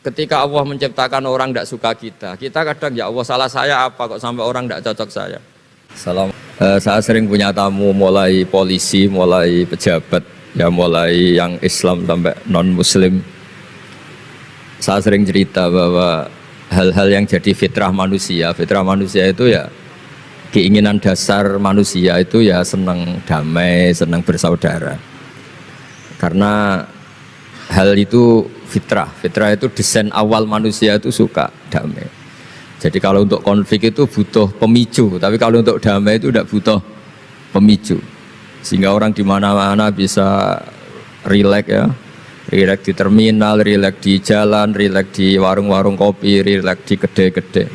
ketika Allah menciptakan orang tidak suka kita kadang ya Allah salah saya apa kok sampai orang tidak cocok saya. Saya sering punya tamu mulai polisi, mulai pejabat, ya mulai yang Islam sampai non Muslim. Saya sering cerita bahwa hal-hal yang jadi fitrah manusia itu ya keinginan dasar manusia itu ya senang damai, senang bersaudara. Karena hal itu fitrah itu desain awal manusia itu suka damai. Jadi kalau untuk konflik itu butuh pemicu, tapi kalau untuk damai itu tidak butuh pemicu. Sehingga orang di mana-mana bisa rileks ya, rileks di terminal, rileks di jalan, rileks di warung-warung kopi, rileks di kedai-kedai.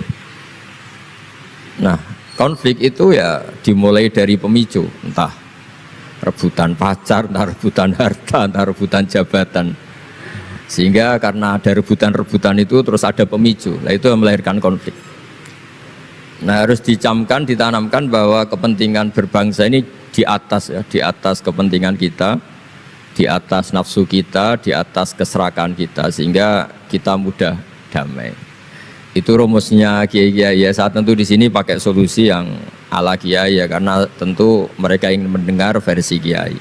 Nah, konflik itu ya dimulai dari pemicu, entah rebutan pacar, entah rebutan harta, entah rebutan jabatan. Sehingga karena ada rebutan-rebutan itu terus ada pemicu, nah itu yang melahirkan konflik. Nah harus dicamkan, ditanamkan bahwa kepentingan berbangsa ini di atas ya, di atas kepentingan kita, di atas nafsu kita, di atas keserakahan kita, sehingga kita mudah damai. Itu rumusnya kiai-kiai ya. Saat tentu di sini pakai solusi yang ala kiai ya, karena tentu mereka ingin mendengar versi kiai.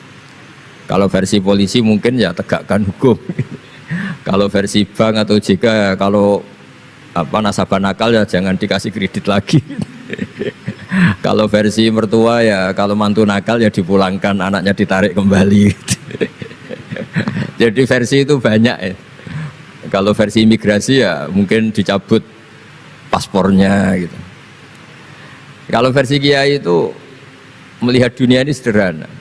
Kalau versi polisi mungkin ya tegakkan hukum. Kalau versi bank atau JK ya, kalau nasabah nakal ya jangan dikasih kredit lagi. Kalau versi mertua ya kalau mantu nakal ya dipulangkan, anaknya ditarik kembali. Jadi versi itu banyak ya. Kalau versi imigrasi ya mungkin dicabut paspornya gitu. Kalau versi kiai itu melihat dunia ini sederhana.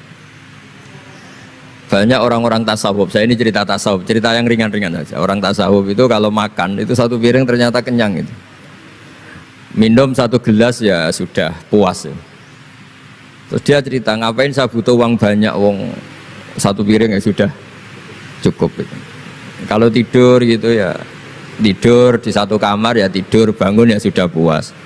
Banyak orang-orang tasawuf, saya ini cerita tasawuf, cerita yang ringan-ringan saja. Orang tasawuf itu kalau makan itu satu piring ternyata kenyang itu. Minum satu gelas ya sudah puas ya. Terus dia cerita, ngapain saya butuh uang banyak, satu piring ya sudah cukup gitu. Kalau tidur gitu ya tidur di satu kamar ya tidur, bangun ya sudah puas.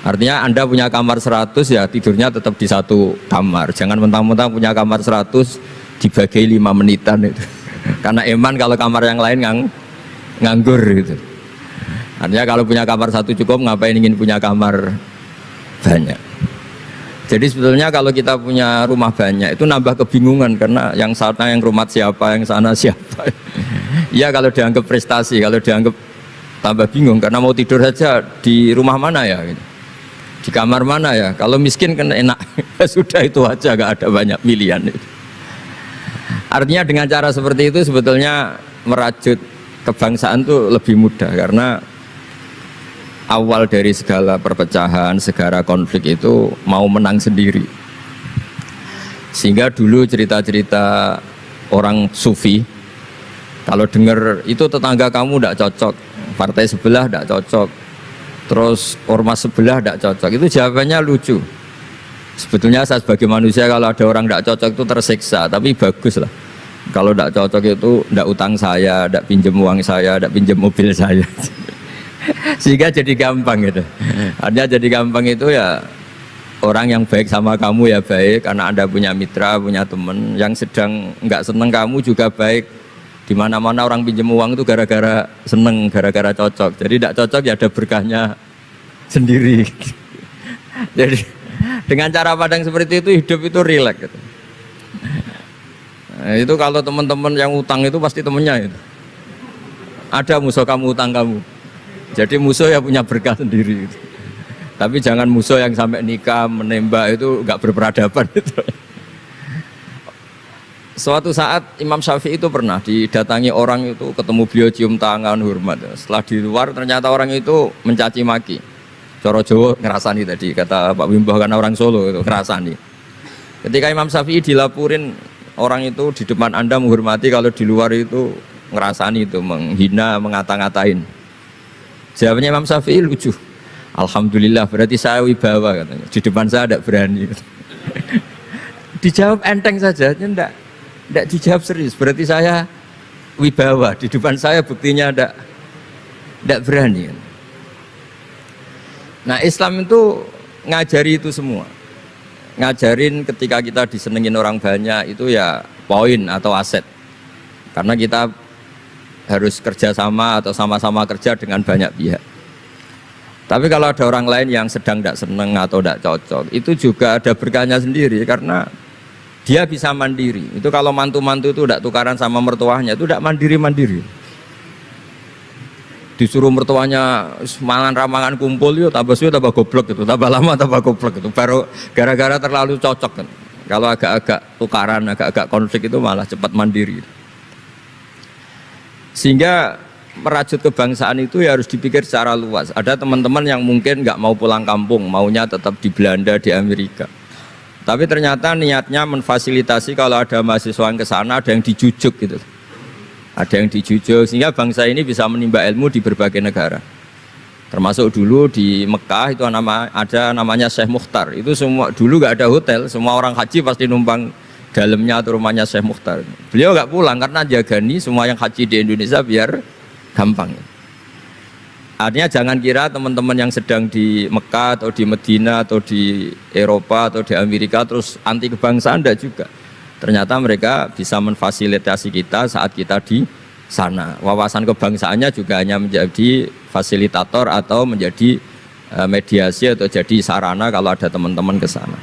Artinya Anda punya kamar 100 ya tidurnya tetap di satu kamar. Jangan mentang-mentang punya kamar 100 dibagi 5 menitan itu. Karena eman kalau kamar yang lain nganggur gitu. Artinya kalau punya kamar 1 cukup, ngapain ingin punya kamar banyak. Jadi sebetulnya kalau kita punya rumah banyak itu nambah kebingungan, karena yang sana yang rumah siapa, yang sana siapa. Ya kalau dianggap prestasi, kalau dianggap tambah bingung karena mau tidur saja di rumah mana ya gitu. Di kamar mana ya? Kalau miskin kan enak. Sudah itu aja, gak ada banyak pilihan itu. Artinya dengan cara seperti itu sebetulnya merajut kebangsaan itu lebih mudah, karena awal dari segala perpecahan, segala konflik itu mau menang sendiri. Sehingga dulu cerita-cerita orang sufi, kalau dengar itu tetangga kamu tidak cocok, partai sebelah tidak cocok, terus ormas sebelah tidak cocok, itu jawabannya lucu. Sebetulnya saya sebagai manusia kalau ada orang tidak cocok itu tersiksa, tapi bagus lah. Kalau tidak cocok itu tidak utang saya, tidak pinjam uang saya, tidak pinjam mobil saya. Sehingga jadi gampang gitu. Artinya jadi gampang itu ya orang yang baik sama kamu ya baik, karena Anda punya mitra, punya teman. Yang sedang nggak seneng kamu juga baik. Di mana-mana orang pinjam uang itu gara-gara seneng, gara-gara cocok. Jadi tidak cocok ya ada berkahnya sendiri. Jadi dengan cara pandang seperti itu hidup itu rileks gitu. Nah, itu kalau teman-teman yang utang itu pasti temennya itu. Ada musuh kamu utang kamu. Jadi musuh ya punya berkah sendiri gitu. Tapi jangan musuh yang sampai nikah, menembak, itu nggak berperadaban itu. Suatu saat Imam Syafi'i itu pernah didatangi orang itu, ketemu beliau cium tangan hormat. Setelah di luar ternyata orang itu mencaci maki. Coro Jawa ngerasani tadi kata Pak Wimbo, karena orang Solo itu ngerasani. Ketika Imam Syafi'i dilaporin orang itu di depan Anda menghormati, kalau di luar itu ngerasani, itu menghina, ngata-ngatain. Jawabnya Imam Syafi'i lucu. Alhamdulillah, berarti saya wibawa katanya. Di depan saya tidak berani. Dijawab enteng saja, tidak dijawab serius. Berarti saya wibawa. Di depan saya buktinya tidak berani. Nah Islam itu ngajari itu semua. Ngajarin ketika kita disenengin orang banyak itu ya poin atau aset. Karena kita harus kerjasama atau sama-sama kerja dengan banyak pihak. Tapi kalau ada orang lain yang sedang tidak senang atau tidak cocok, itu juga ada berkahnya sendiri karena dia bisa mandiri. Itu kalau mantu-mantu itu tidak tukaran sama mertuanya, itu tidak mandiri-mandiri. Disuruh mertuanya mangan ramangan kumpul, yuk tambah suwe tambah goblok gitu, tambah lama tambah goblok gitu. Baru gara-gara terlalu cocok kan. Kalau agak-agak tukaran, agak-agak konflik itu malah cepat mandiri. Sehingga merajut kebangsaan itu ya harus dipikir secara luas. Ada teman-teman yang mungkin nggak mau pulang kampung, maunya tetap di Belanda, di Amerika. Tapi ternyata niatnya memfasilitasi kalau ada mahasiswa yang ke sana, ada yang dijujuk gitu. Ada yang dijujuk sehingga bangsa ini bisa menimba ilmu di berbagai negara. Termasuk dulu di Mekah itu ada namanya Syekh Mukhtar. Itu semua dulu nggak ada hotel, semua orang haji pasti numpang dalamnya atau rumahnya Syekh Mukhtar. Beliau nggak pulang karena jagani semua yang haji di Indonesia biar gampang. Artinya jangan kira teman-teman yang sedang di Mekah atau di Medina atau di Eropa atau di Amerika terus anti kebangsaan, enggak juga. Ternyata mereka bisa memfasilitasi kita saat kita di sana. Wawasan kebangsaannya juga hanya menjadi fasilitator atau menjadi mediasi atau jadi sarana kalau ada teman-teman ke sana.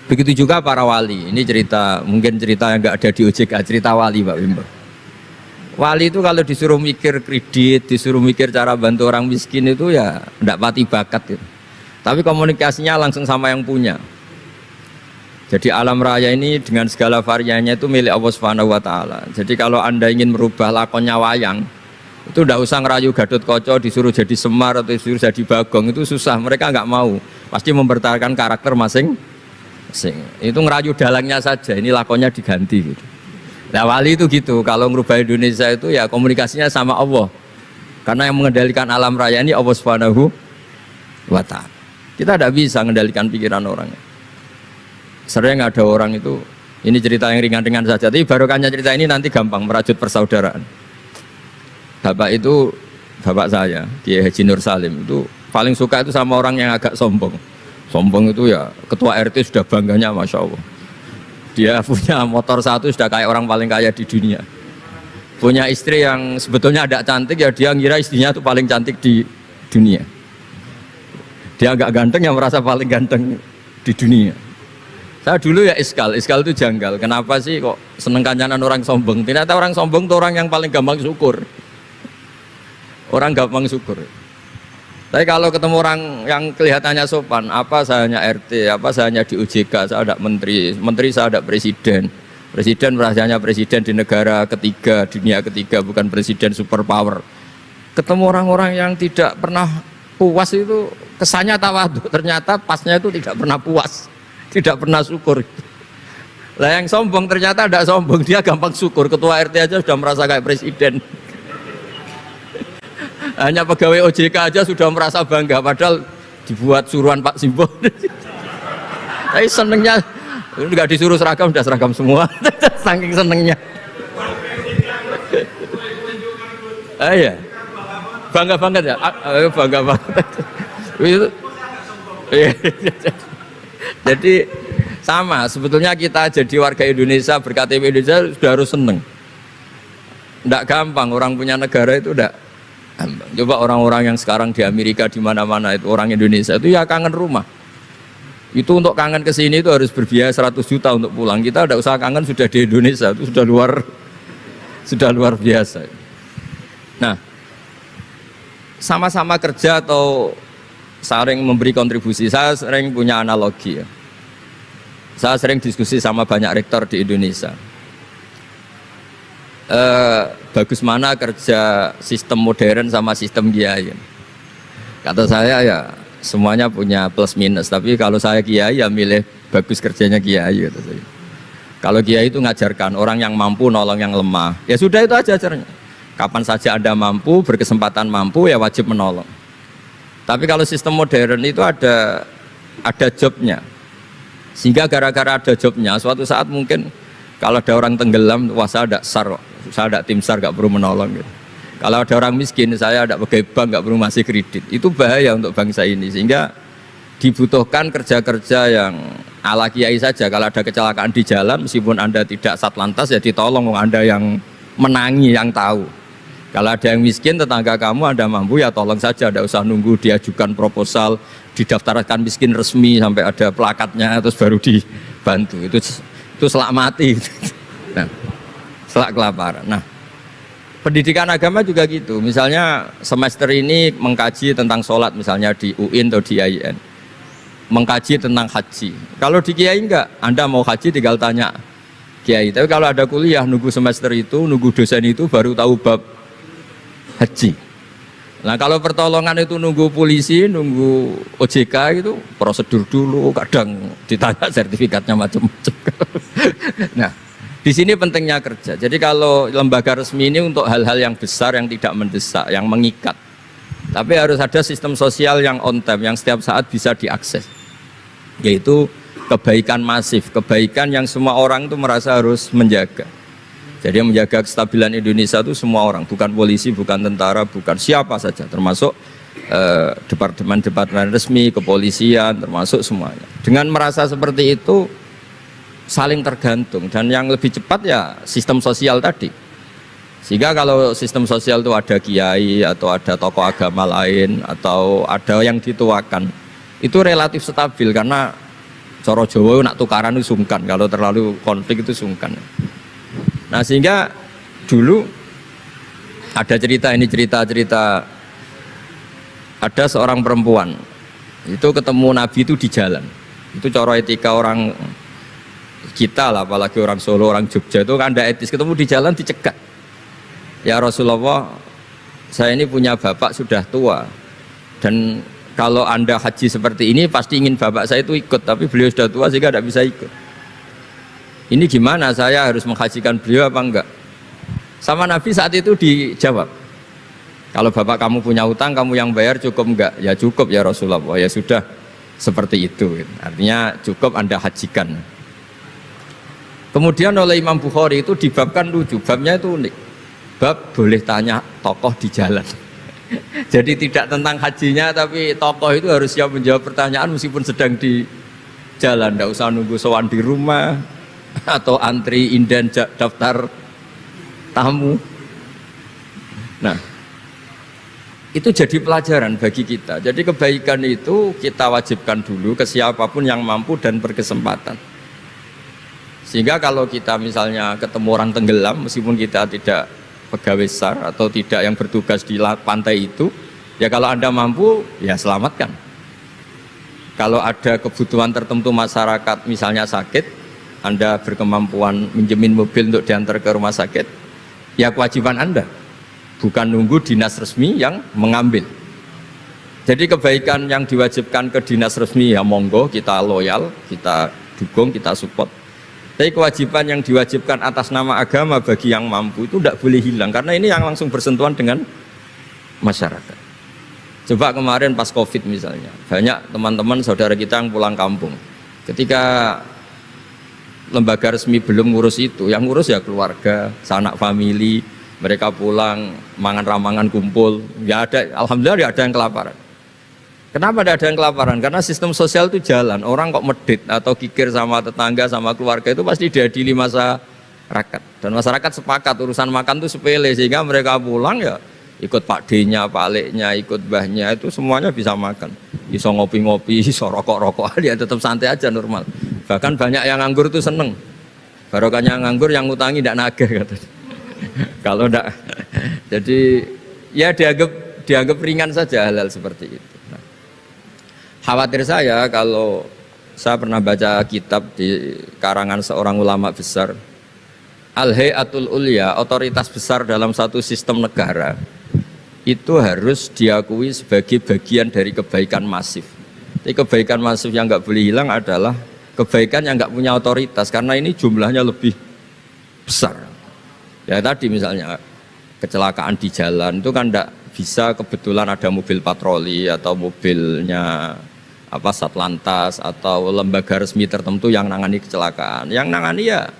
Begitu juga para wali. Ini cerita, mungkin cerita yang enggak ada di OJK, cerita wali Pak Wimbo. Wali itu kalau disuruh mikir kredit, disuruh mikir cara bantu orang miskin itu ya tidak pati bakat gitu. Tapi komunikasinya langsung sama yang punya. Jadi alam raya ini dengan segala variannya itu milik Allah Subhanahu wa Ta'ala. Jadi kalau Anda ingin merubah lakonnya wayang, itu tidak usah ngerayu Gatot Kaca disuruh jadi Semar atau disuruh jadi Bagong, itu susah. Mereka nggak mau. Pasti mempertahankan karakter masing-masing. Itu ngerayu dalangnya saja, ini lakonnya diganti gitu. Nah wali itu gitu, kalau merubah Indonesia itu ya komunikasinya sama Allah. Karena yang mengendalikan alam raya ini Allah Subhanahu wa Ta'ala. Kita tidak bisa mengendalikan pikiran orangnya. Sering ada orang itu, ini cerita yang ringan-ringan saja, tapi barokahnya cerita ini nanti gampang merajut persaudaraan. Bapak itu, bapak saya, Kiai Haji Nur Salim, itu paling suka itu sama orang yang agak sombong. Sombong itu ya, ketua RT sudah bangganya Masya Allah. Dia punya motor satu sudah kayak orang paling kaya di dunia. Punya istri yang sebetulnya ada cantik ya dia ngira istrinya itu paling cantik di dunia. Dia agak ganteng yang merasa paling ganteng di dunia. Saya dulu ya iskal itu janggal. Kenapa sih kok seneng kancanan orang sombong? Ternyata orang sombong itu orang yang paling gampang syukur. Orang gampang syukur. Tapi kalau ketemu orang yang kelihatannya sopan, apa saya hanya RT, apa saya hanya di OJK, saya ada menteri, menteri saya ada presiden. Presiden merasanya presiden di negara ketiga, dunia ketiga, bukan presiden superpower. Ketemu orang-orang yang tidak pernah puas itu kesannya tawadhu, ternyata pasnya itu tidak pernah puas, tidak pernah syukur. Lah yang sombong ternyata tidak sombong, dia gampang syukur. Ketua RT aja sudah merasa kayak presiden. Hanya pegawai OJK aja sudah merasa bangga, padahal dibuat suruhan Pak Simbo. Tapi senengnya nggak disuruh seragam, udah seragam semua. Saking senengnya. Iya, bangga banget ya, bangga banget. Jadi sama, sebetulnya kita jadi warga Indonesia berKTP Indonesia sudah harus seneng. Nggak gampang orang punya negara itu udah. Coba orang-orang yang sekarang di Amerika di mana-mana itu orang Indonesia itu ya kangen rumah. Itu untuk kangen ke sini itu harus berbiaya 100 juta untuk pulang. Kita tidak usah kangen, sudah di Indonesia itu sudah luar biasa. Nah, sama-sama kerja atau saling memberi kontribusi. Saya sering punya analogi ya. Saya sering diskusi sama banyak rektor di Indonesia. Bagus mana kerja sistem modern sama sistem kiai. Kata saya ya semuanya punya plus minus, tapi kalau saya kiai ya milih bagus kerjanya kiai kata saya. Kalau kiai itu ngajarkan orang yang mampu nolong yang lemah, ya sudah itu aja ajarnya. Kapan saja Anda mampu, berkesempatan mampu ya wajib menolong. Tapi kalau sistem modern itu ada jobnya, sehingga gara-gara ada jobnya suatu saat mungkin kalau ada orang tenggelam, wah saya ada SAR, saya ada tim SAR gak perlu menolong gitu. Kalau ada orang miskin, saya ada pegawai bank gak perlu ngasih kredit. Itu bahaya untuk bangsa ini, sehingga dibutuhkan kerja-kerja yang ala kiai saja. Kalau ada kecelakaan di jalan, meskipun Anda tidak satlantas ya ditolong Anda yang menangi yang tahu. Kalau ada yang miskin tetangga kamu ada mampu ya tolong saja, tidak usah nunggu diajukan proposal, didaftarkan miskin resmi sampai ada plakatnya terus baru dibantu. Itu selak mati. Nah, selak kelaparan. Nah, pendidikan agama juga gitu. Misalnya semester ini mengkaji tentang sholat misalnya di UIN atau di IAIN, mengkaji tentang haji. Kalau di Kiai enggak, Anda mau haji tinggal tanya Kiai. Tapi kalau ada kuliah nunggu semester itu, nunggu dosen itu baru tahu bab haji. Nah kalau pertolongan itu nunggu polisi, nunggu OJK itu prosedur dulu, kadang ditanya sertifikatnya macam-macam. Nah di sini pentingnya kerja. Jadi kalau lembaga resmi ini untuk hal-hal yang besar, yang tidak mendesak, yang mengikat. Tapi harus ada sistem sosial yang on time, yang setiap saat bisa diakses. Yaitu kebaikan masif, kebaikan yang semua orang itu merasa harus menjaga. Jadi yang menjaga kestabilan Indonesia itu semua orang, bukan polisi, bukan tentara, bukan siapa saja, termasuk departemen-departemen resmi, kepolisian, termasuk semuanya. Dengan merasa seperti itu, saling tergantung, dan yang lebih cepat ya sistem sosial tadi. Sehingga kalau sistem sosial itu ada kiai, atau ada tokoh agama lain, atau ada yang dituakan, itu relatif stabil, karena coro Jawa nak tukaran itu sungkan, kalau terlalu konflik itu sungkan. Nah sehingga dulu ada cerita, ini cerita ada seorang perempuan itu ketemu Nabi itu di jalan. Itu cara etika orang kita lah, apalagi orang Solo, orang Jogja itu kan ada etis, ketemu di jalan dicegat. Ya Rasulullah, saya ini punya bapak sudah tua, dan kalau Anda haji seperti ini pasti ingin bapak saya itu ikut, tapi beliau sudah tua sehingga tidak bisa ikut. Ini gimana, saya harus menghajikan beliau apa enggak? Sama Nabi saat itu dijawab, kalau bapak kamu punya utang, kamu yang bayar, cukup enggak? Ya cukup ya Rasulullah. Ya sudah, seperti itu. Artinya cukup Anda hajikan. Kemudian oleh Imam Bukhari itu dibabkan lucu, babnya itu unik. Bab boleh tanya tokoh di jalan. Jadi tidak tentang hajinya, tapi tokoh itu harus siap menjawab pertanyaan meskipun sedang di jalan. Tidak usah nunggu sowan di rumah atau antri inden daftar tamu. Nah, itu jadi pelajaran bagi kita. Jadi kebaikan itu kita wajibkan dulu ke siapapun yang mampu dan berkesempatan. Sehingga kalau kita misalnya ketemu orang tenggelam, meskipun kita tidak pegawai SAR atau tidak yang bertugas di pantai itu, ya kalau Anda mampu, ya selamatkan. Kalau ada kebutuhan tertentu masyarakat, misalnya sakit, Anda berkemampuan minjemin mobil untuk diantar ke rumah sakit, ya kewajiban Anda, bukan nunggu dinas resmi yang mengambil. Jadi kebaikan yang diwajibkan ke dinas resmi ya monggo, kita loyal, kita dukung, kita support. Tapi kewajiban yang diwajibkan atas nama agama bagi yang mampu itu tidak boleh hilang, karena ini yang langsung bersentuhan dengan masyarakat. Coba kemarin pas Covid misalnya, banyak teman-teman saudara kita yang pulang kampung. Ketika lembaga resmi belum ngurus itu, yang ngurus ya keluarga, sanak famili, mereka pulang, mangan ramangan kumpul, ya ada, alhamdulillah ada yang kelaparan. Kenapa ada yang kelaparan? Karena sistem sosial itu jalan, orang kok medit atau kikir sama tetangga, sama keluarga itu pasti diadili masyarakat. Dan masyarakat sepakat urusan makan itu sepele, sehingga mereka pulang ya ikut Pak D-nya, Pak Lek-nya, ikut Mbahnya, itu semuanya bisa makan. Bisa ngopi-ngopi, bisa rokok-rokok, ya tetap santai aja normal. Bahkan banyak yang nganggur itu seneng. Barokahnya nganggur yang ngutangi tidak nagih katanya. Kalau tidak, jadi ya dianggap ringan saja hal-hal seperti itu. Nah, khawatir saya kalau saya pernah baca kitab di karangan seorang ulama besar, Al-Hayatul Ulya, otoritas besar dalam satu sistem negara, itu harus diakui sebagai bagian dari kebaikan masif. Tapi kebaikan masif yang nggak boleh hilang adalah kebaikan yang nggak punya otoritas, karena ini jumlahnya lebih besar. Ya tadi misalnya kecelakaan di jalan itu kan tidak bisa kebetulan ada mobil patroli atau mobilnya Satlantas atau lembaga resmi tertentu yang nangani kecelakaan. Yang nangani ya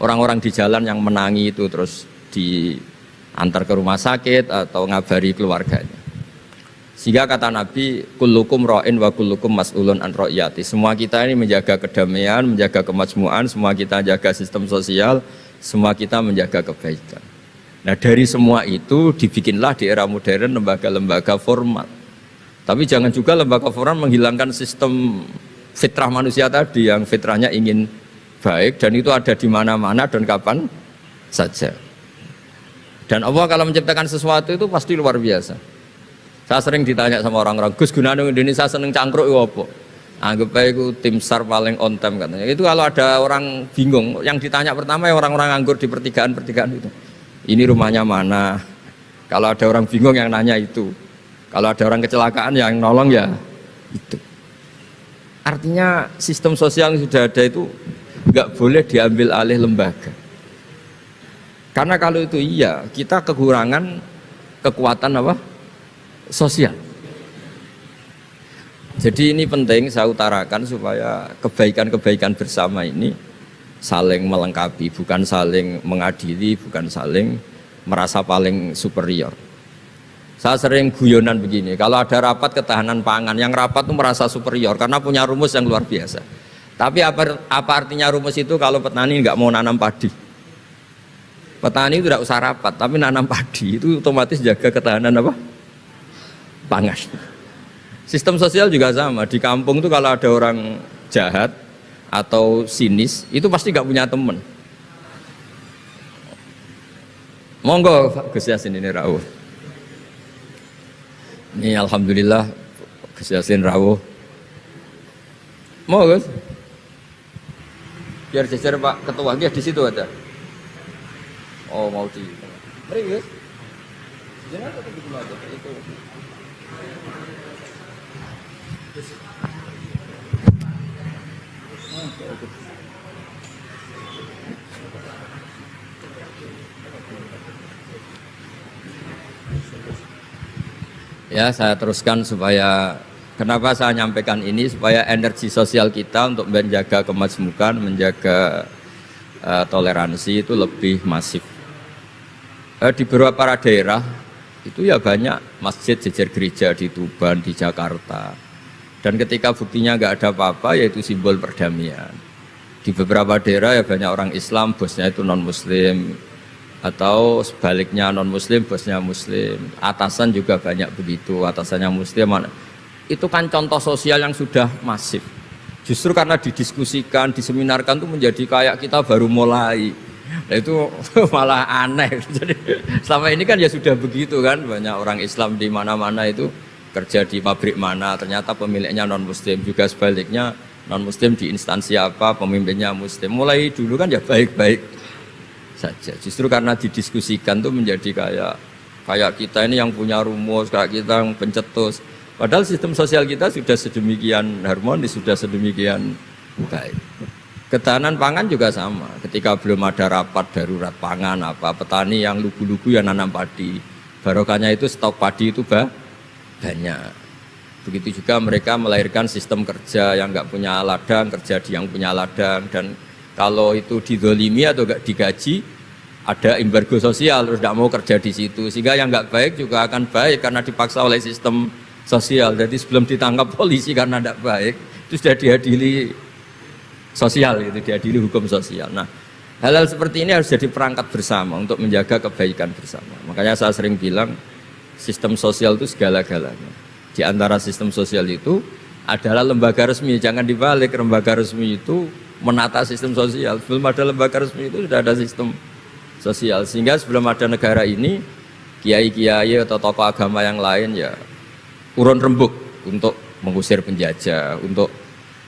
orang-orang di jalan yang menangi itu terus diantar ke rumah sakit atau ngabari keluarganya. Sehingga kata Nabi, kullukum ra'in wa kullukum mas'ulun an ra'iyati. Semua kita ini menjaga kedamaian, menjaga kemakmuran, semua kita menjaga sistem sosial, semua kita menjaga kebaikan. Nah dari semua itu dibikinlah di era modern lembaga-lembaga formal. Tapi jangan juga lembaga formal menghilangkan sistem fitrah manusia tadi yang fitrahnya ingin baik dan itu ada di mana-mana dan kapan saja. Dan Allah kalau menciptakan sesuatu itu pasti luar biasa. Saya sering ditanya sama orang-orang, Gus gunane Indonesia seneng cangkruk itu apa? Anggap aja itu tim SAR paling on time katanya. Itu kalau ada orang bingung, yang ditanya pertama ya orang-orang nganggur di pertigaan itu. Ini rumahnya mana? Kalau ada orang bingung yang nanya itu. Kalau ada orang kecelakaan yang nolong ya itu. Artinya sistem sosial yang sudah ada itu nggak boleh diambil alih lembaga. Karena kalau itu iya, kita kekurangan kekuatan apa? Sosial. Jadi ini penting saya utarakan supaya kebaikan-kebaikan bersama ini saling melengkapi, bukan saling mengadili, bukan saling merasa paling superior. Saya sering guyonan begini, kalau ada rapat ketahanan pangan, yang rapat itu merasa superior karena punya rumus yang luar biasa. Tapi apa artinya rumus itu kalau petani nggak mau nanam padi? Petani itu tidak usah rapat, tapi nanam padi itu otomatis jaga ketahanan apa? Pangan. Sistem sosial juga sama, di kampung itu kalau ada orang jahat atau sinis, itu pasti nggak punya teman. Monggo Gus Yasin ini rawuh. Ini alhamdulillah Gus Yasin rawuh. Mau Gus? Biar jajar Pak Ketua, dia di situ ada. Oh mau di. Mari Gus. Jangan tetap di aja itu. Ya saya teruskan supaya kenapa saya nyampaikan ini supaya energi sosial kita untuk menjaga kemajmukan, menjaga toleransi itu lebih masif. Di beberapa daerah itu ya banyak masjid jejer gereja di Tuban, di Jakarta. Dan ketika buktinya nggak ada apa-apa yaitu simbol perdamaian. Di beberapa daerah ya banyak orang Islam, bosnya itu non-Muslim. Atau sebaliknya non-Muslim, bosnya Muslim. Atasan juga banyak begitu, atasannya Muslim. Itu kan contoh sosial yang sudah masif. Justru karena didiskusikan, diseminarkan itu menjadi kayak kita baru mulai. Nah itu malah aneh. Jadi selama ini kan ya sudah begitu kan, banyak orang Islam di mana-mana itu kerja di pabrik mana, ternyata pemiliknya non-Muslim, juga sebaliknya non-Muslim di instansi apa, pemimpinnya Muslim. Mulai dulu kan ya baik-baik saja. Justru karena didiskusikan tuh menjadi kayak kita ini yang punya rumus, kayak kita yang pencetus. Padahal sistem sosial kita sudah sedemikian harmonis, sudah sedemikian baik. Ketahanan pangan juga sama. Ketika belum ada rapat darurat pangan apa, petani yang lugu-lugu yang nanam padi. Barokahnya itu stok padi itu banyak. Begitu juga mereka melahirkan sistem kerja yang nggak punya ladang, kerja di yang punya ladang. Dan kalau itu didolimi atau nggak digaji, ada embargo sosial, terus tidak mau kerja di situ. Sehingga yang nggak baik juga akan baik karena dipaksa oleh sistem sosial. Jadi sebelum ditangkap polisi karena tidak baik, itu sudah diadili sosial, itu diadili hukum sosial. Nah, hal-hal seperti ini harus jadi perangkat bersama untuk menjaga kebaikan bersama. Makanya saya sering bilang sistem sosial itu segala-galanya. Di antara sistem sosial itu adalah lembaga resmi. Jangan dibalik, lembaga resmi itu menata sistem sosial. Sebelum ada lembaga resmi itu sudah ada sistem sosial. Sehingga sebelum ada negara ini, kiai-kiai atau tokoh agama yang lain ya urun rembuk untuk mengusir penjajah, untuk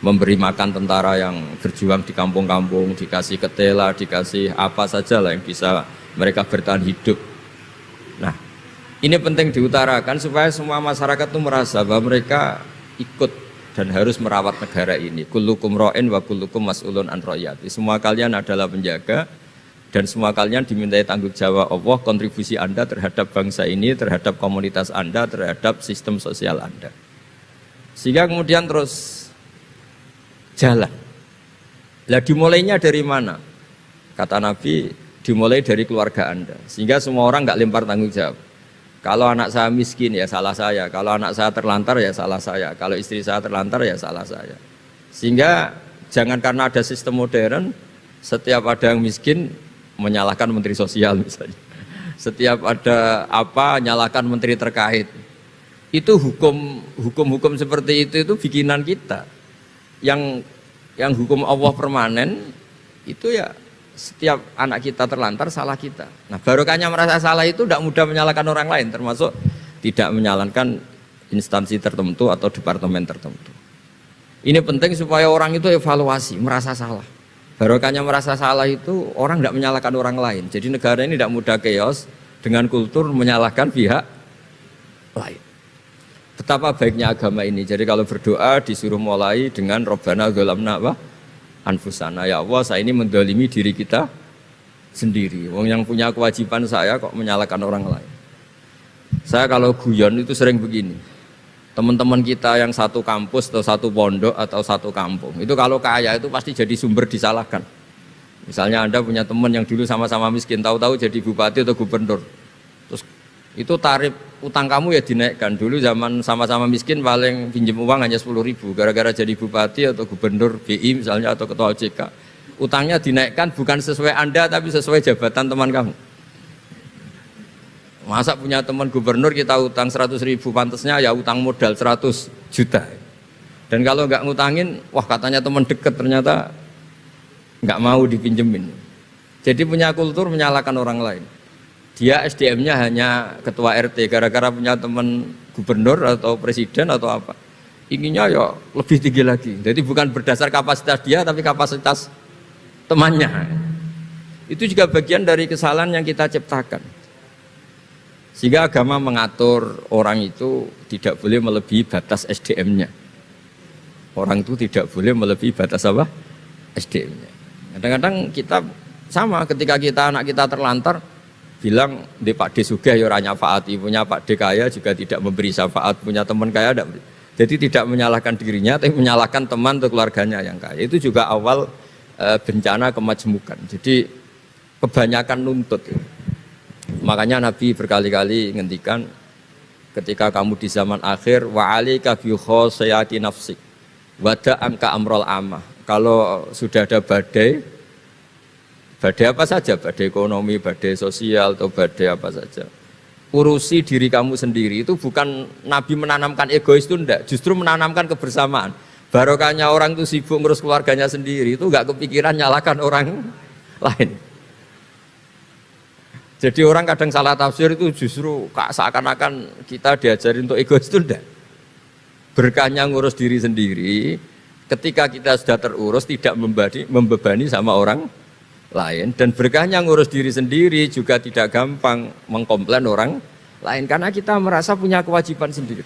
memberi makan tentara yang berjuang di kampung-kampung, dikasih ketela, dikasih apa saja lah yang bisa mereka bertahan hidup. Nah, ini penting diutarakan supaya semua masyarakat itu merasa bahwa mereka ikut dan harus merawat negara ini. Kullukum ra'in wa kullukum mas'ulun an ra'iyati. Semua kalian adalah penjaga dan semua kalian dimintai tanggung jawab Allah, kontribusi Anda terhadap bangsa ini, terhadap komunitas Anda, terhadap sistem sosial Anda. Sehingga kemudian terus jalan. Lah dimulainya dari mana? Kata Nabi, dimulai dari keluarga Anda. Sehingga semua orang nggak lempar tanggung jawab. Kalau anak saya miskin ya salah saya. Kalau anak saya terlantar ya salah saya. Kalau istri saya terlantar ya salah saya. Sehingga jangan karena ada sistem modern, setiap ada yang miskin menyalahkan menteri sosial misalnya. Setiap ada apa nyalakan menteri terkait. Itu hukum seperti itu bikinan kita. Yang hukum Allah permanen itu ya setiap anak kita terlantar salah kita. Nah, barokahnya merasa salah itu tidak mudah menyalahkan orang lain, termasuk tidak menyalahkan instansi tertentu atau departemen tertentu. Ini penting supaya orang itu evaluasi, merasa salah. Barokahnya merasa salah itu orang tidak menyalahkan orang lain. Jadi negara ini tidak mudah chaos dengan kultur menyalahkan pihak lain. Betapa baiknya agama ini. Jadi kalau berdoa disuruh mulai dengan Rabbana dzalamna anfusana. Ya Allah, saya ini mendolimi diri kita sendiri. Wong yang punya kewajiban saya kok menyalahkan orang lain. Saya kalau guyon itu sering begini. Teman-teman kita yang satu kampus atau satu pondok atau satu kampung, itu kalau kaya itu pasti jadi sumber disalahkan. Misalnya Anda punya teman yang dulu sama-sama miskin, tahu-tahu jadi bupati atau gubernur. Terus itu tarif utang kamu ya dinaikkan. Dulu zaman sama-sama miskin paling pinjam uang hanya 10.000, gara-gara jadi bupati atau gubernur BI misalnya atau ketua OJK, utangnya dinaikkan bukan sesuai Anda tapi sesuai jabatan teman kamu. Masa punya teman gubernur kita utang 100.000, pantasnya ya utang modal 100 juta. Dan kalau nggak ngutangin, wah katanya teman deket, ternyata nggak mau dipinjemin. Jadi punya kultur menyalahkan orang lain. Dia SDM-nya hanya ketua RT, gara-gara punya teman gubernur atau presiden atau apa, inginnya ya lebih tinggi lagi. Jadi bukan berdasar kapasitas dia, tapi kapasitas temannya. Itu juga bagian dari kesalahan yang kita ciptakan. Sehingga agama mengatur orang itu tidak boleh melebihi batas SDM-nya. Orang itu tidak boleh melebihi batas apa? SDM-nya. Kadang-kadang kita sama, ketika anak kita terlantar, bilang di Pak D sugih ya ora nyafaati, punya Pak D kaya juga tidak memberi syafaat, punya teman kaya tidak. Jadi tidak menyalahkan dirinya, tapi menyalahkan teman atau keluarganya yang kaya. Itu juga awal bencana kemajmukan. Jadi kebanyakan nuntut. Makanya Nabi berkali-kali ngendikan, ketika kamu di zaman akhir, wa alika bi khosayati nafsik wada angka amrol amah. Kalau sudah ada badai apa saja, badai ekonomi, badai sosial atau badai apa saja, urusi diri kamu sendiri. Itu bukan Nabi menanamkan egois, itu enggak, justru menanamkan kebersamaan. Barokahnya orang itu sibuk ngurus keluarganya sendiri, itu enggak kepikiran nyalakan orang lain. Jadi orang kadang salah tafsir itu justru seakan-akan kita diajarin untuk egois, itu enggak. Berkahnya ngurus diri sendiri, ketika kita sudah terurus tidak membebani sama orang lain, dan berkahnya ngurus diri sendiri juga tidak gampang mengkomplain orang lain karena kita merasa punya kewajiban sendiri.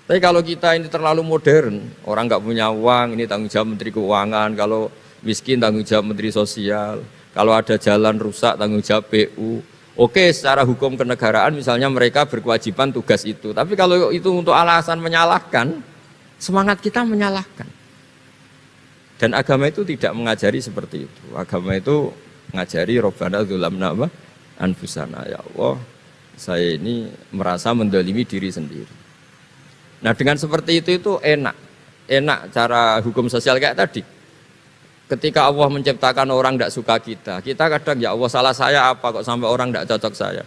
Tapi kalau kita ini terlalu modern, orang nggak punya uang, ini tanggung jawab Menteri Keuangan, kalau miskin tanggung jawab Menteri Sosial, kalau ada jalan rusak tanggung jawab PU. Oke, secara hukum kenegaraan misalnya mereka berkewajiban tugas itu. Tapi kalau itu untuk alasan menyalahkan, semangat kita menyalahkan. Dan agama itu tidak mengajari seperti itu. Agama itu mengajari Rabbana dzalamna anfusana. Ya Allah, saya ini merasa mendolimi diri sendiri. Nah dengan seperti itu enak. Enak cara hukum sosial kayak tadi. Ketika Allah menciptakan orang tidak suka kita kadang ya Allah salah saya apa kok sampai orang tidak cocok saya.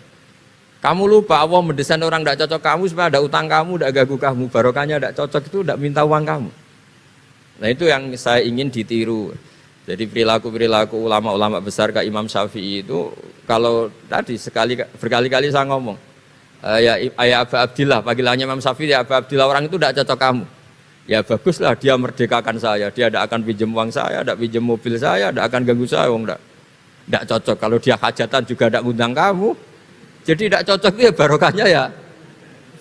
Kamu lupa Allah mendesain orang tidak cocok kamu supaya ada utang kamu, tidak ganggu kamu. Barokahnya tidak cocok itu tidak minta uang kamu. Nah itu yang saya ingin ditiru. Jadi perilaku ulama-ulama besar kayak Imam Syafi'i itu, kalau tadi berkali-kali saya ngomong, ya Aba Abdillah, panggilannya Imam Syafi'i, ya Aba Abdillah, orang itu tidak cocok kamu. Ya baguslah dia merdekakan saya, dia tidak akan pinjam uang saya, tidak pinjam mobil saya, tidak akan ganggu saya, tidak cocok. Kalau dia hajatan juga tidak ngundang kamu, jadi tidak cocok itu ya barokahnya ya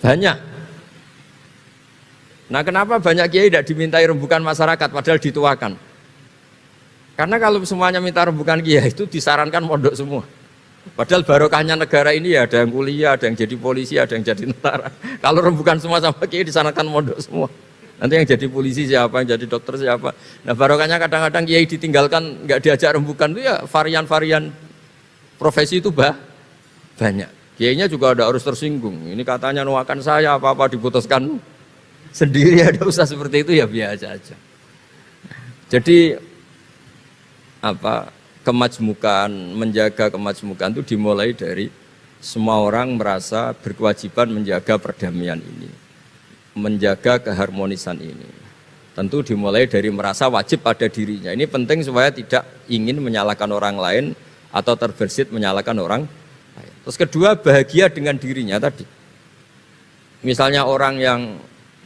banyak. Nah kenapa banyak kiai tidak dimintai rembukan masyarakat padahal dituakan? Karena kalau semuanya minta rembukan kiai itu disarankan mondok semua. Padahal barokahnya negara ini ya ada yang kuliah, ada yang jadi polisi, ada yang jadi tentara. Kalau rembukan semua sama kiai disarankan mondok semua. Nanti yang jadi polisi siapa, yang jadi dokter siapa. Nah barokahnya kadang-kadang kiai ditinggalkan, nggak diajak rembukan itu ya varian-varian profesi itu banyak. Kiainya juga ada harus tersinggung. Ini katanya nuakan saya, apa-apa diputuskan sendiri, ada usaha seperti itu ya biasa aja. Jadi kemajmukan, menjaga kemajmukan itu dimulai dari semua orang merasa berkewajiban menjaga perdamaian ini, menjaga keharmonisan ini. Tentu dimulai dari merasa wajib pada dirinya. Ini penting supaya tidak ingin menyalahkan orang lain atau terbersit menyalahkan orang lain. Terus kedua, bahagia dengan dirinya tadi. Misalnya orang yang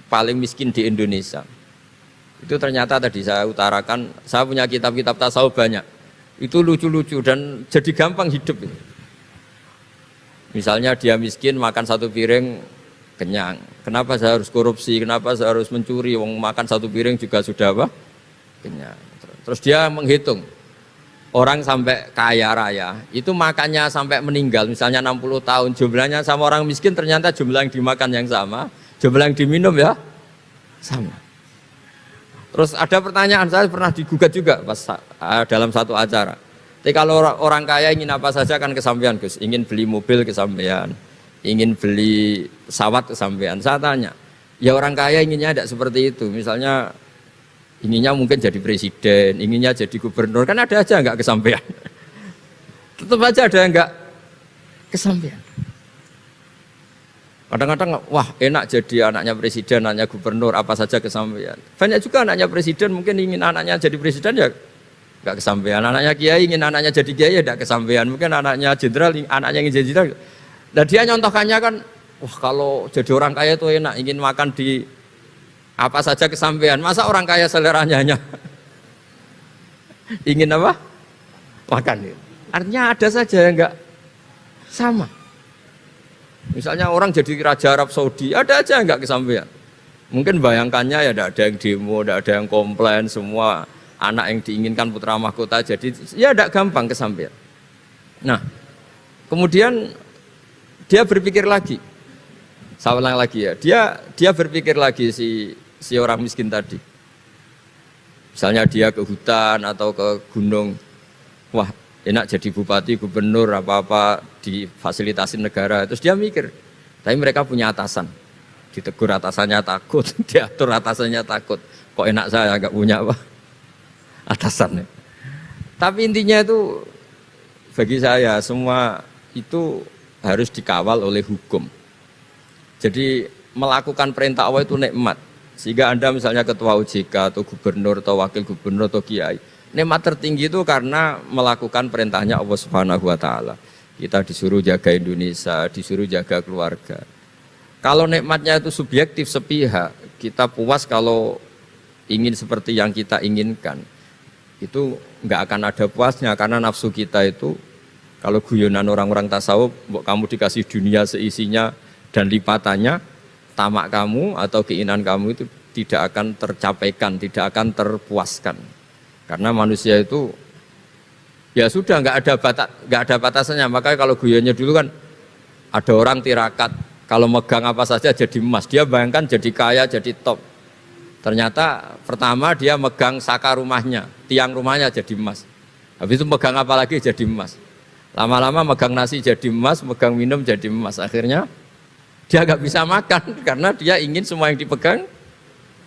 paling miskin di Indonesia, itu ternyata tadi saya utarakan, saya punya kitab-kitab tasawuf banyak. Itu lucu-lucu dan jadi gampang hidup. Misalnya dia miskin makan satu piring kenyang. Kenapa saya harus korupsi? Kenapa saya harus mencuri? Wong makan satu piring juga sudah apa? Kenyang. Terus dia menghitung orang sampai kaya raya itu makannya sampai meninggal, misalnya 60 tahun, jumlahnya sama orang miskin ternyata jumlah yang dimakan yang sama, jumlah yang diminum ya sama. Terus ada pertanyaan, saya pernah digugat juga pas dalam satu acara. Jadi kalau orang kaya ingin apa saja kan kesampaian Gus, ingin beli mobil kesampaian, ingin beli pesawat kesampaian. Saya tanya, ya orang kaya inginnya tidak seperti itu, misalnya inginnya mungkin jadi presiden, inginnya jadi gubernur, kan ada aja nggak kesampaian. Tetap aja ada yang nggak kesampaian. Kadang-kadang, wah enak jadi anaknya presiden, anaknya gubernur, apa saja kesampaian. Banyak juga anaknya presiden mungkin ingin anaknya jadi presiden ya nggak kesampaian. Anaknya kiai ingin anaknya jadi kiai ya nggak kesampaian. Mungkin anaknya jenderal, anaknya ingin jadi jenderal. Dan dia nyontohkannya kan, wah kalau jadi orang kaya itu enak, ingin makan di apa saja kesampaian. Masa orang kaya seleranya hanya ingin apa? Makan. Artinya ada saja yang enggak sama. Misalnya orang jadi raja Arab Saudi, ada aja yang enggak kesampaian. Mungkin bayangkannya ya ada yang demo, ada yang komplain, semua anak yang diinginkan putra mahkota jadi ya enggak gampang kesampaian. Nah, kemudian dia berpikir lagi. Saya ulang lagi ya, dia berpikir lagi si orang miskin tadi. Misalnya dia ke hutan atau ke gunung, wah enak jadi bupati, gubernur, apa-apa difasilitasi negara. Terus dia mikir, tapi mereka punya atasan, ditegur atasannya takut, diatur atasannya takut. Kok enak saya nggak punya apa atasan. Tapi intinya itu bagi saya semua itu harus dikawal oleh hukum. Jadi melakukan perintah Allah itu nikmat. Sehingga Anda misalnya ketua OJK atau gubernur atau wakil gubernur atau kiai, nikmat tertinggi itu karena melakukan perintahnya Allah Subhanahu wa taala. Kita disuruh jaga Indonesia, disuruh jaga keluarga. Kalau nikmatnya itu subjektif sepihak, kita puas kalau ingin seperti yang kita inginkan. Itu enggak akan ada puasnya karena nafsu kita itu kalau guyonan orang-orang tasawuf, kamu dikasih dunia seisinya dan lipatannya, tamak kamu atau keinginan kamu itu tidak akan tercapaikan, tidak akan terpuaskan. Karena manusia itu ya sudah nggak ada batasannya. Makanya kalau guyonnya dulu kan ada orang tirakat, kalau megang apa saja jadi emas. Dia bayangkan jadi kaya, jadi top. Ternyata pertama dia megang saka rumahnya, tiang rumahnya jadi emas. Habis itu megang apa lagi jadi emas. Lama-lama megang nasi jadi emas, megang minum jadi emas. Akhirnya dia nggak bisa makan karena dia ingin semua yang dipegang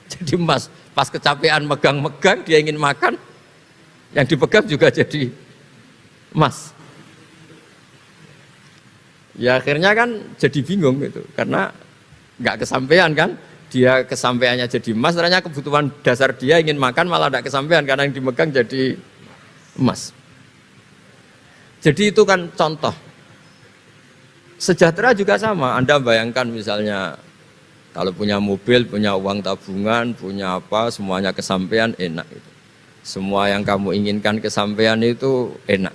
jadi emas. Pas kecapean megang-megang, dia ingin makan, yang dipegang juga jadi emas. Ya akhirnya kan jadi bingung gitu, karena nggak kesampaian kan. Dia kesampaiannya jadi emas, ternyata kebutuhan dasar dia ingin makan malah nggak kesampaian karena yang dipegang jadi emas. Jadi itu kan contoh. Sejahtera juga sama, Anda bayangkan misalnya kalau punya mobil, punya uang tabungan, punya apa, semuanya kesampaian enak itu. Semua yang kamu inginkan kesampaian itu enak.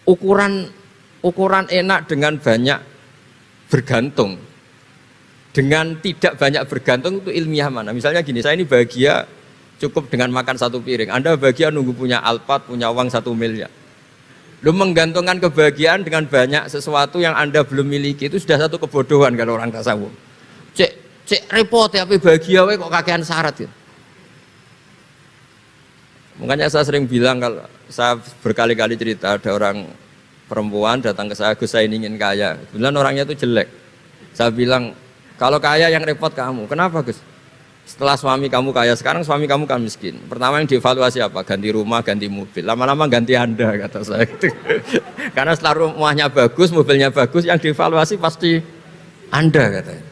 Ukuran enak dengan banyak bergantung, dengan tidak banyak bergantung itu ilmiah mana? Misalnya gini, saya ini bahagia cukup dengan makan satu piring. Anda bahagia nunggu punya Alphard, punya uang 1 miliar. Lu menggantungkan kebahagiaan dengan banyak sesuatu yang Anda belum miliki itu sudah satu kebodohan kalau orang tasawuf. Cek repot ya, tapi bahagia kok kakean syarat ya. Makanya saya sering bilang, kalau saya berkali-kali cerita ada orang perempuan datang ke saya, Gus saya ingin kaya. Kebetulan orangnya itu jelek. Saya bilang, kalau kaya yang repot kamu. Kenapa Gus? Setelah suami kamu kaya, sekarang suami kamu kan miskin. Pertama yang dievaluasi apa? Ganti rumah, ganti mobil. Lama-lama ganti Anda, kata saya. Karena setelah rumahnya bagus, mobilnya bagus, yang dievaluasi pasti Anda, katanya.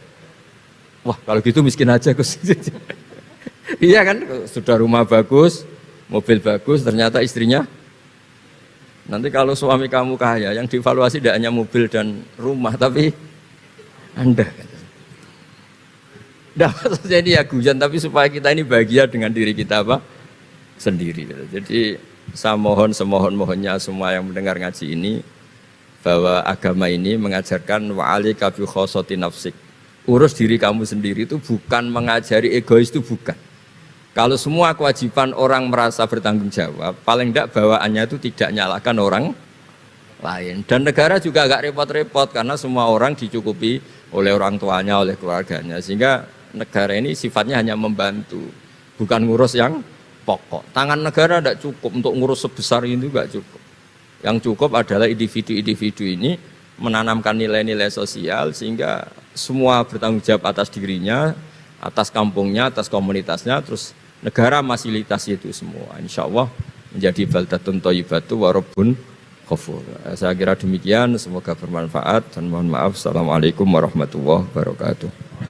Wah, kalau gitu miskin aja, Gus. Iya kan, sudah rumah bagus, mobil bagus, ternyata istrinya. Nanti kalau suami kamu kaya, yang dievaluasi tidak hanya mobil dan rumah, tapi Anda, katanya. Nah, maksudnya ini ya guyon, tapi supaya kita ini bahagia dengan diri kita apa? Sendiri. Jadi saya mohon semohon-mohonnya semua yang mendengar ngaji ini, bahwa agama ini mengajarkan wa'alika bi khossati nafsik. Urus diri kamu sendiri itu bukan mengajari egois, itu bukan. Kalau semua kewajiban orang merasa bertanggung jawab, paling tidak bawaannya itu tidak nyalahkan orang lain. Dan negara juga agak repot-repot karena semua orang dicukupi oleh orang tuanya, oleh keluarganya. Sehingga negara ini sifatnya hanya membantu, bukan ngurus yang pokok. Tangan negara tidak cukup untuk ngurus sebesar ini, juga cukup. Yang cukup adalah individu-individu ini menanamkan nilai-nilai sosial sehingga semua bertanggung jawab atas dirinya, atas kampungnya, atas komunitasnya, terus negara fasilitasi itu semua. Insya Allah menjadi baldatun thayyibatu wa rabbun ghafur. Saya kira demikian, semoga bermanfaat dan mohon maaf. Assalamualaikum warahmatullahi wabarakatuh.